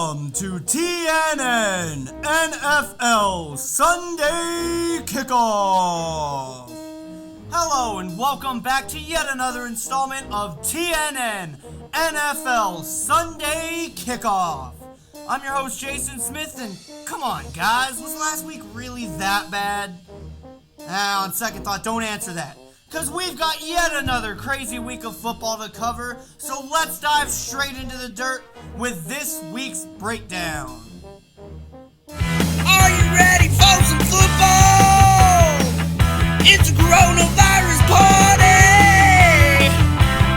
Welcome to TNN NFL Sunday Kickoff. Hello and welcome back to yet another installment of TNN NFL Sunday Kickoff. I'm your host Jasyn Smith, and come on guys, was last week really that bad? On second thought, don't answer that, because we've got yet another crazy week of football to cover, so let's dive straight into the dirt with this week's breakdown. Are you ready for some football? It's a coronavirus party!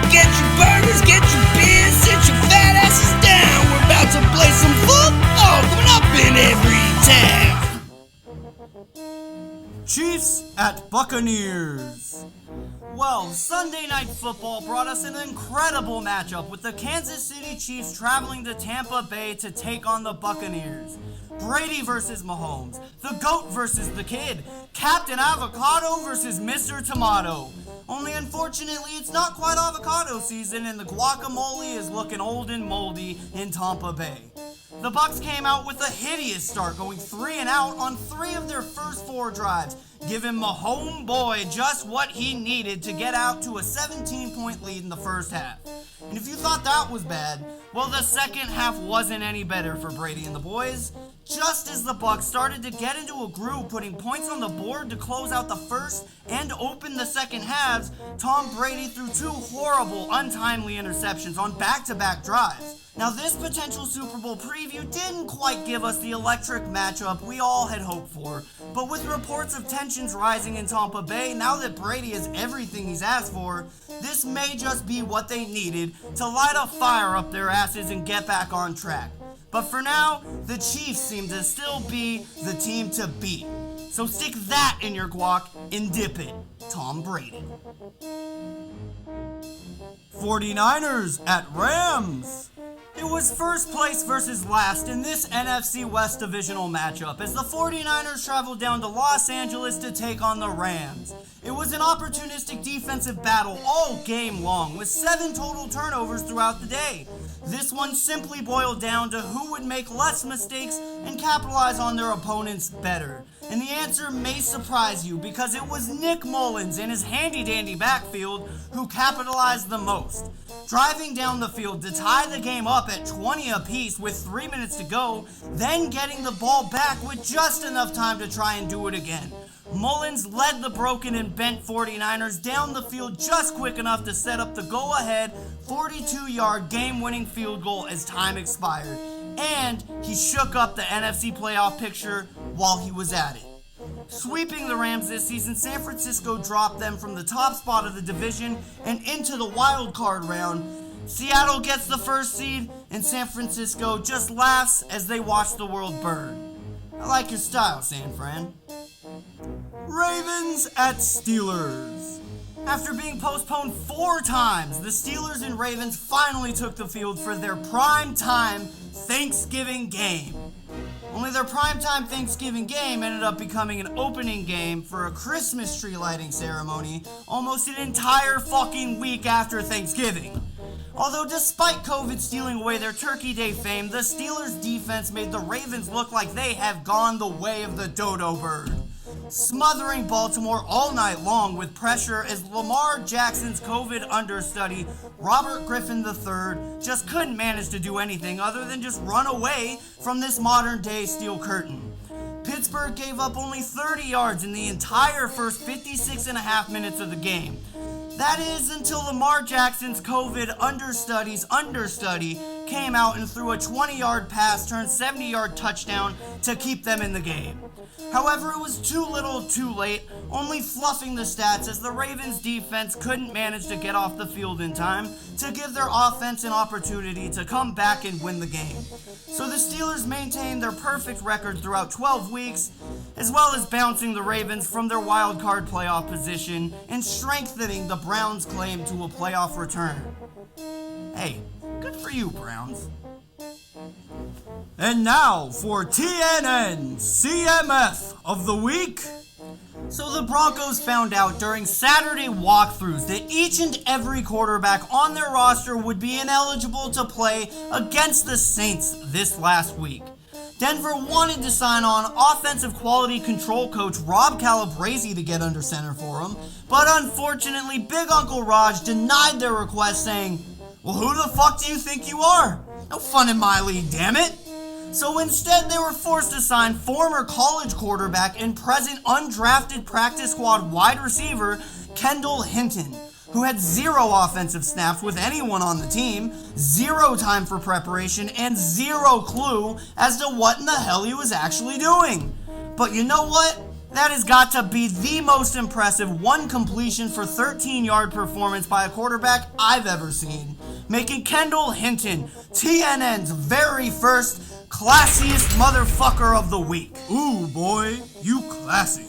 Get your burgers, get your beers, sit your fat asses down. We're about to play some football coming up in every town. Chiefs at Buccaneers. Well, Sunday Night Football brought us an incredible matchup with the Kansas City Chiefs traveling to Tampa Bay to take on the Buccaneers. Brady versus Mahomes, the GOAT versus the Kid, Captain Avocado versus Mr. Tomato. Only unfortunately, it's not quite avocado season and the guacamole is looking old and moldy in Tampa Bay. The Bucs came out with a hideous start, going 3-and-out on 3 of their first 4 drives, giving Mahomes boy just what he needed to get out to a 17-point lead in the first half. And if you thought that was bad, well, the second half wasn't any better for Brady and the boys. Just as the Bucs started to get into a groove, putting points on the board to close out the first and open the second halves, Tom Brady threw 2 horrible, untimely interceptions on back-to-back drives. Now, this potential Super Bowl preview didn't quite give us the electric matchup we all had hoped for, but with reports of tensions rising in Tampa Bay, now that Brady has everything he's asked for, this may just be what they needed to light a fire up their asses and get back on track. But for now, the Chiefs seem to still be the team to beat. So stick that in your guac and dip it, Tom Brady. 49ers at Rams. It was first place versus last in this NFC West divisional matchup as the 49ers traveled down to Los Angeles to take on the Rams. It was an opportunistic defensive battle all game long with 7 total turnovers throughout the day. This one simply boiled down to who would make less mistakes and capitalize on their opponents better. And the answer may surprise you because it was Nick Mullins and his handy-dandy backfield who capitalized the most. Driving down the field to tie the game up at 20 apiece with 3 minutes to go, then getting the ball back with just enough time to try and do it again. Mullins led the broken and bent 49ers down the field just quick enough to set up the go-ahead 42-yard game-winning field goal as time expired. And he shook up the NFC playoff picture while he was at it. Sweeping the Rams this season, San Francisco dropped them from the top spot of the division and into the wild card round. Seattle gets the first seed, and San Francisco just laughs as they watch the world burn. I like your style, San Fran. Ravens at Steelers. After being postponed 4 times, the Steelers and Ravens finally took the field for their prime-time Thanksgiving game. Only their primetime Thanksgiving game ended up becoming an opening game for a Christmas tree lighting ceremony almost an entire fucking week after Thanksgiving. Although despite COVID stealing away their Turkey Day fame, the Steelers' defense made the Ravens look like they have gone the way of the dodo bird, smothering Baltimore all night long with pressure as Lamar Jackson's COVID understudy, Robert Griffin III, just couldn't manage to do anything other than just run away from this modern-day steel curtain. Pittsburgh gave up only 30 yards in the entire first 56.5 minutes of the game. That is until Lamar Jackson's COVID understudy's understudy came out and threw a 20-yard pass turned 70-yard touchdown to keep them in the game. However, it was too little too late, only fluffing the stats as the Ravens defense couldn't manage to get off the field in time to give their offense an opportunity to come back and win the game. So the Steelers maintained their perfect record throughout 12 weeks, as well as bouncing the Ravens from their wild card playoff position and strengthening the Browns' claim to a playoff return. Hey, good for you, Browns. And now for TNN CMF of the Week. So the Broncos found out during Saturday walkthroughs that each and every quarterback on their roster would be ineligible to play against the Saints this last week. Denver wanted to sign on offensive quality control coach Rob Calabrese to get under center for him, but unfortunately Big Uncle Raj denied their request, saying, "Well, who the fuck do you think you are? No fun in my league, damn it." So instead, they were forced to sign former college quarterback and present undrafted practice squad wide receiver Kendall Hinton, who had 0 offensive snaps with anyone on the team, 0 time for preparation, and 0 clue as to what in the hell he was actually doing. But you know what? That has got to be the most impressive 1 completion for 13-yard performance by a quarterback I've ever seen, making Kendall Hinton TNN's very first classiest motherfucker of the week. Ooh, boy, you classy.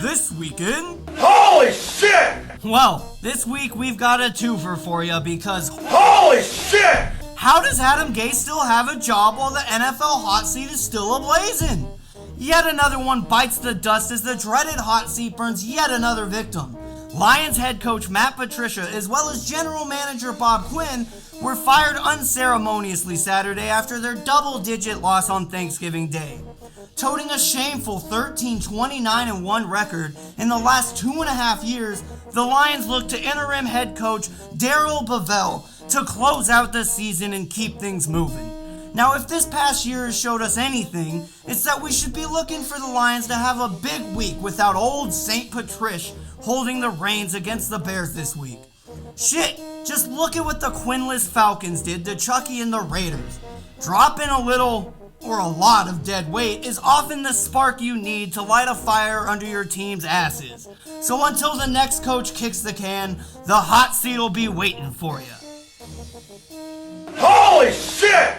This weekend... Holy shit! Well, this week we've got a twofer for you because... Holy shit! How does Adam Gase still have a job while the NFL hot seat is still ablazing? Yet another one bites the dust as the dreaded hot seat burns yet another victim. Lions head coach Matt Patricia, as well as general manager Bob Quinn, were fired unceremoniously Saturday after their double-digit loss on Thanksgiving Day. Toting a shameful 13-29-1 record in the last 2.5 years, the Lions look to interim head coach Darrell Bevell to close out the season and keep things moving. Now, if this past year has showed us anything, it's that we should be looking for the Lions to have a big week without old St. Patricia holding the reins against the Bears this week. Shit, just look at what the Quinless Falcons did to Chucky and the Raiders. Dropping a little, or a lot of dead weight is often the spark you need to light a fire under your team's asses. So until the next coach kicks the can, the hot seat will be waiting for you. Holy shit!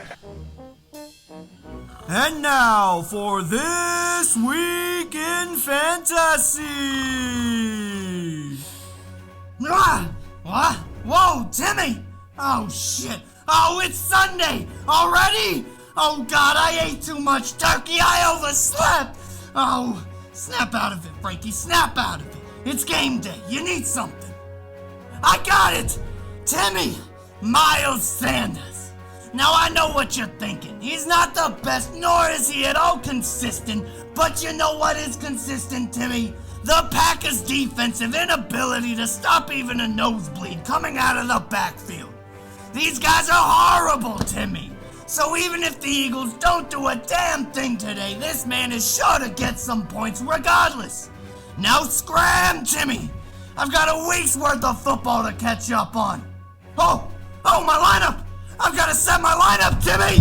And now for This Week in Fantasy. What? Whoa, Timmy! Oh shit! Oh, it's Sunday already! Oh God, I ate too much turkey. I overslept. Oh, snap out of it, Frankie. Snap out of it. It's game day. You need something. I got it! Timmy, Miles Sanders. Now I know what you're thinking. He's not the best, nor is he at all consistent. But you know what is consistent, Timmy? The Packers' defensive inability to stop even a nosebleed coming out of the backfield. These guys are horrible, Timmy. So even if the Eagles don't do a damn thing today, this man is sure to get some points regardless. Now scram, Timmy. I've got a week's worth of football to catch up on. Oh, my lineup. I've got to set my lineup, Timmy.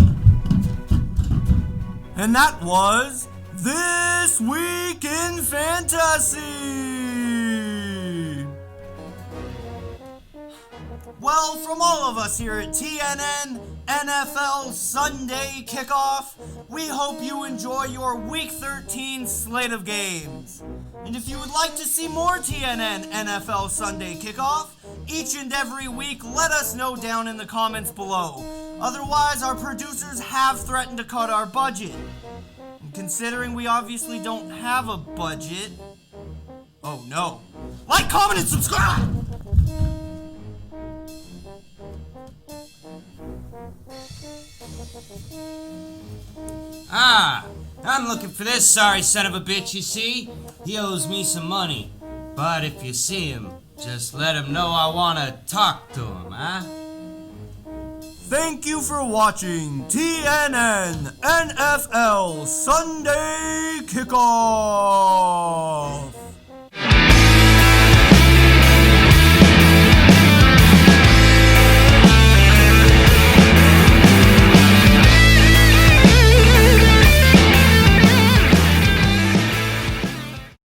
And that was This Week in Fantasy. Well, from all of us here at TNN NFL Sunday Kickoff, we hope you enjoy your Week 13 slate of games. And if you would like to see more TNN NFL Sunday Kickoff each and every week, let us know down in the comments below. Otherwise, our producers have threatened to cut our budget. And considering we obviously don't have a budget... Oh no. Like, comment, and subscribe! I'm looking for this sorry son of a bitch, you see? He owes me some money. But if you see him, just let him know I want to talk to him, huh? Thank you for watching TNN NFL Sunday Kickoff.